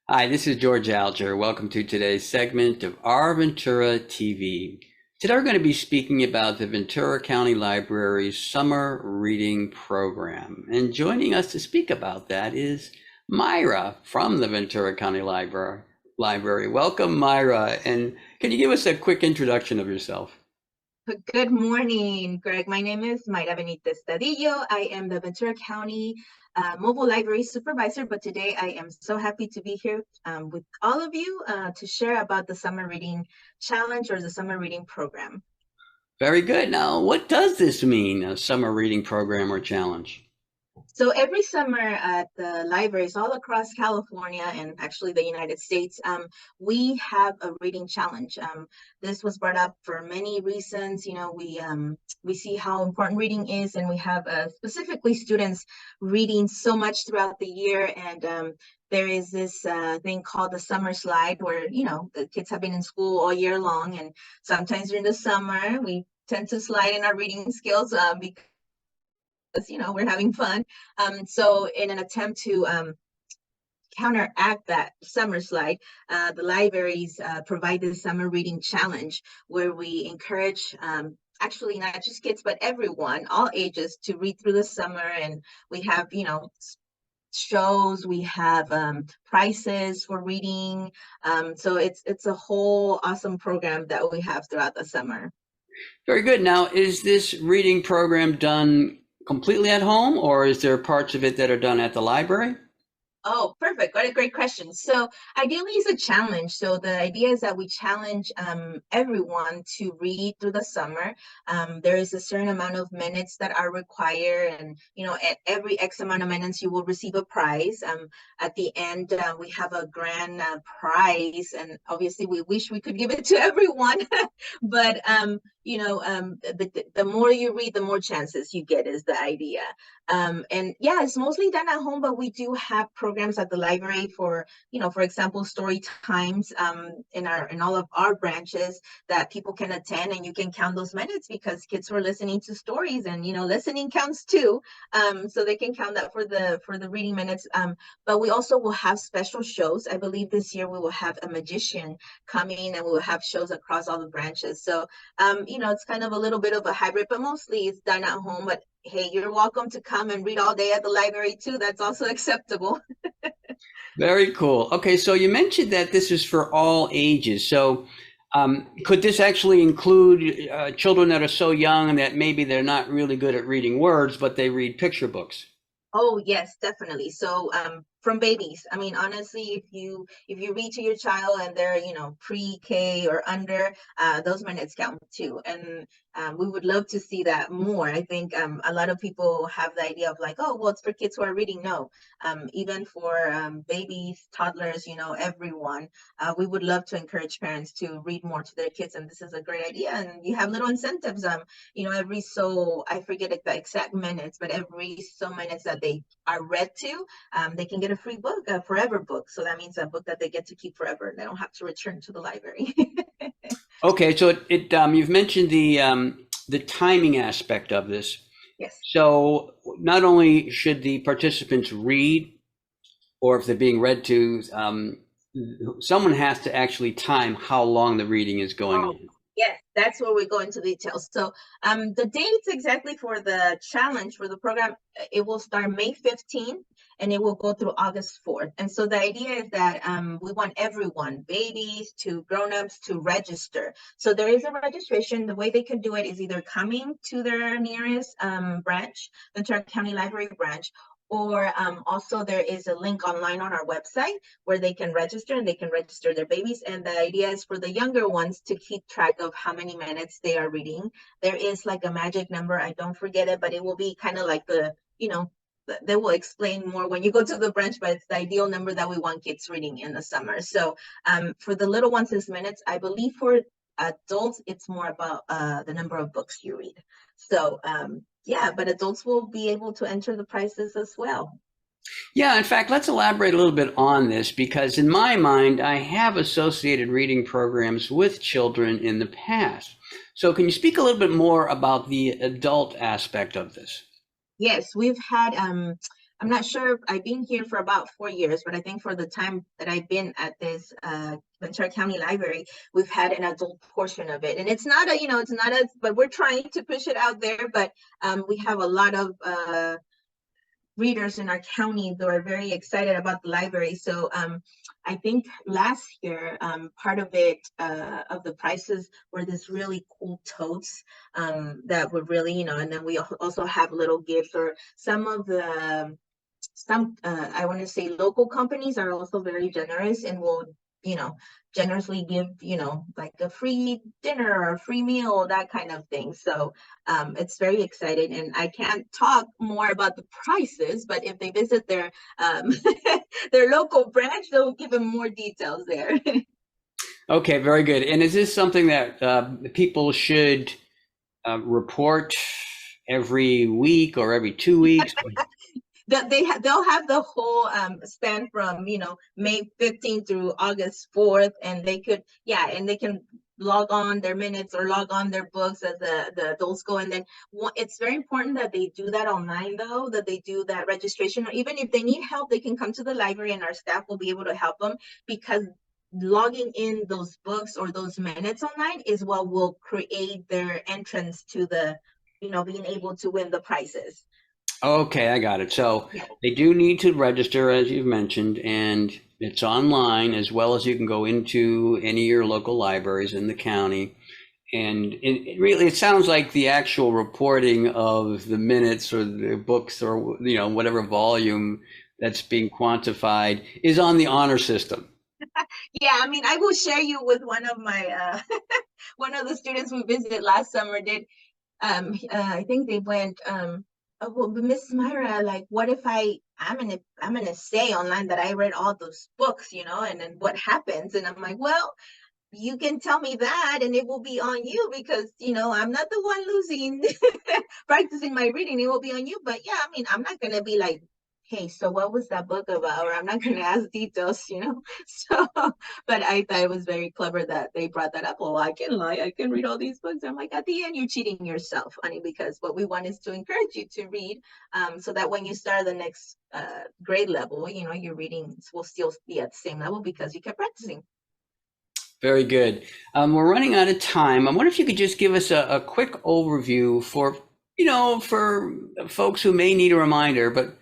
Hi, this is George Alger. Welcome to today's segment of Our Ventura TV. Today we're going to be speaking about the Ventura County Library's summer reading program. And joining us to speak about that is Mayra from the Ventura County Library. Welcome, Mayra. And can you give us a quick introduction of yourself? Good morning, Greg. My name is Mayra Benitez-Tadillo. I am the Ventura County Mobile Library Supervisor, but today I am so happy to be here with all of you to share about the Summer Reading Challenge or the Summer Reading Program. Very good. Now, what does this mean, a summer reading program or challenge? So every summer at the libraries all across California and actually the United States, we have a reading challenge. This was brought up for many reasons. We see how important reading is, and we have specifically students reading so much throughout the year. And there is this thing called the summer slide, where the kids have been in school all year long, and sometimes during the summer we tend to slide in our reading skills because we're having fun. So in an attempt to counteract that summer slide, the libraries provide the summer reading challenge, where we encourage actually not just kids but everyone, all ages, to read through the summer. And we have shows, we have prizes for reading. So it's a whole awesome program that we have throughout the summer. Very good. Now, is this reading program done completely at home, or is there parts of it that are done at the library? Oh, perfect. What a great question. So ideally it's a challenge. So the idea is that we challenge everyone to read through the summer. There is a certain amount of minutes that are required, and at every X amount of minutes you will receive a prize. At the end, we have a grand prize, and obviously we wish we could give it to everyone, but the more you read, the more chances you get, is the idea. And yeah, it's mostly done at home, but we do have programs at the library for, for example, story times in all of our branches that people can attend, and you can count those minutes because kids were listening to stories, and listening counts too. So they can count that for the reading minutes. But we also will have special shows. I believe this year we will have a magician coming, and we will have shows across all the branches. So it's kind of a little bit of a hybrid, but mostly it's done at home. But hey, you're welcome to come and read all day at the library too. That's also acceptable. Very cool. Okay, so you mentioned that this is for all ages. So could this actually include children that are so young that maybe they're not really good at reading words, but they read picture books? Oh yes, definitely. So from babies, I mean, honestly, if you read to your child and they're pre-K or under, those minutes count too. And we would love to see that more. I think a lot of people have the idea of like, oh well, it's for kids who are reading. No, even for babies, toddlers, everyone. We would love to encourage parents to read more to their kids, and this is a great idea. And you have little incentives. Every so, I forget the exact minutes, but every so minutes that they are read to, they can get a free book, a forever book. So that means a book that they get to keep forever. They don't have to return to the library. Okay, so you've mentioned the timing aspect of this. Yes. So not only should the participants read, or if they're being read to, someone has to actually time how long the reading is going Oh, on. yes, that's where we go into details. So the dates exactly for the challenge for the program, it will start May 15th and it will go through August 4th. And so the idea is that we want everyone, babies to grown-ups, to register. So there is a registration. The way they can do it is either coming to their nearest branch, Ventura County Library branch, or also there is a link online on our website where they can register, and they can register their babies. And the idea is for the younger ones to keep track of how many minutes they are reading. There is like a magic number. I don't forget it, but it will be kind of like they will explain more when you go to the branch, but it's the ideal number that we want kids reading in the summer. So for the little ones, it's minutes. I believe for adults, it's more about the number of books you read. So yeah, but adults will be able to enter the prizes as well. Yeah, in fact, let's elaborate a little bit on this because in my mind, I have associated reading programs with children in the past. So can you speak a little bit more about the adult aspect of this? Yes, we've had I'm not sure, I've been here for about 4 years, but I think for the time that I've been at this Ventura County Library, we've had an adult portion of it. And it's not a, it's not a, but we're trying to push it out there. But we have a lot of readers in our county that are very excited about the library. So I think last year, part of it, of the prices were this really cool totes that were really, and then we also have little gifts, or some of the, I want to say local companies are also very generous and will, generously give, like a free dinner or a free meal, that kind of thing. So it's very exciting, and I can't talk more about the prices, but if they visit their their local branch, they'll give them more details there. Okay, very good. And is this something that people should report every week or every 2 weeks? That they'll have the whole span from May 15th through August 4th, and they could and they can log on their minutes or log on their books as the adults go. And then it's very important that they do that online, though, that they do that registration, or even if they need help, they can come to the library and our staff will be able to help them, because logging in those books or those minutes online is what will create their entrance to the being able to win the prizes. Okay, I got it. So Yeah. they do need to register, as you've mentioned, and it's online, as well as you can go into any of your local libraries in the county. And it really, it sounds like the actual reporting of the minutes or the books or, whatever volume that's being quantified is on the honor system. Yeah, I mean, I will share you with one of my one of the students we visited last summer did. I think they went, oh, well, Miss Mayra, like, what if I'm gonna say online that I read all those books, and then what happens? And I'm like, well, you can tell me that and it will be on you, because I'm not the one losing practicing my reading. It will be on you. But yeah, I mean, I'm not gonna be like, hey, so what was that book about? Or I'm not gonna ask details. So but I thought it was very clever that they brought that up. Well, I can lie, I can read all these books. I'm like, at the end you're cheating yourself, honey, because what we want is to encourage you to read, so that when you start the next grade level, your reading will still be at the same level because you kept practicing. Very good. We're running out of time. I wonder if you could just give us a quick overview for, for folks who may need a reminder, but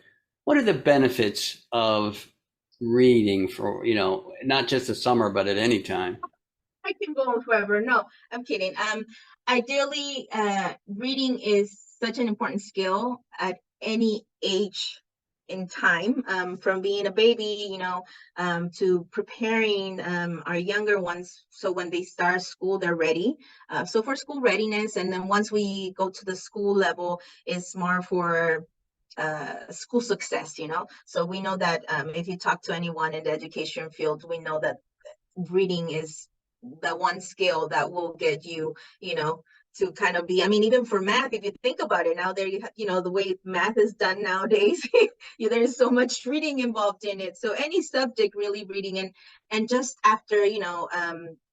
what are the benefits of reading for, not just the summer, but at any time? I can go on forever. No, I'm kidding. Ideally, reading is such an important skill at any age in time, from being a baby, to preparing our younger ones, so when they start school, they're ready. So for school readiness, and then once we go to the school level, it's more for school success. So we know that if you talk to anyone in the education field, we know that reading is the one skill that will get you, to kind of be, I mean, even for math, if you think about it now, there the way math is done nowadays, there's so much reading involved in it. So any subject, really reading. And just after,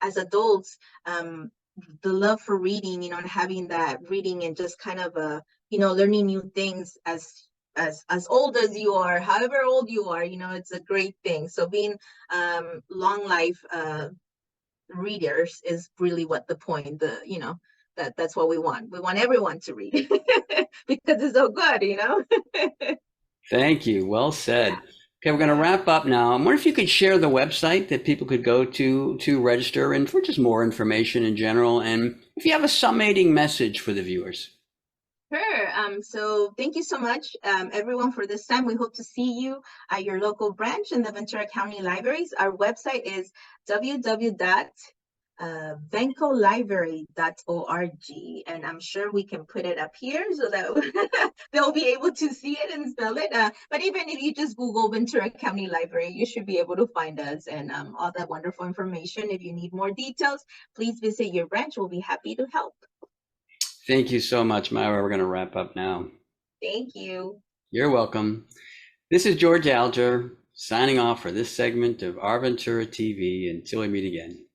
as adults, the love for reading, and having that reading, and just kind of learning new things as old as you are, however old you are, it's a great thing. So being long life readers is really what the point, that's what we want everyone to read because it's so good. Thank you. Well said. Okay, we're going to wrap up now. I wonder if you could share the website that people could go to register and for just more information in general. And if you have a summating message for the viewers. Sure. So thank you so much, everyone, for this time. We hope to see you at your local branch in the Ventura County Libraries. Our website is www.vencolibrary.org, and I'm sure we can put it up here so that they'll be able to see it and spell it. But even if you just Google Ventura County Library, you should be able to find us and all that wonderful information. If you need more details, please visit your branch. We'll be happy to help. Thank you so much, Mayra. We're going to wrap up now. Thank you. You're welcome. This is George Alger signing off for this segment of Our Ventura TV. Until we meet again.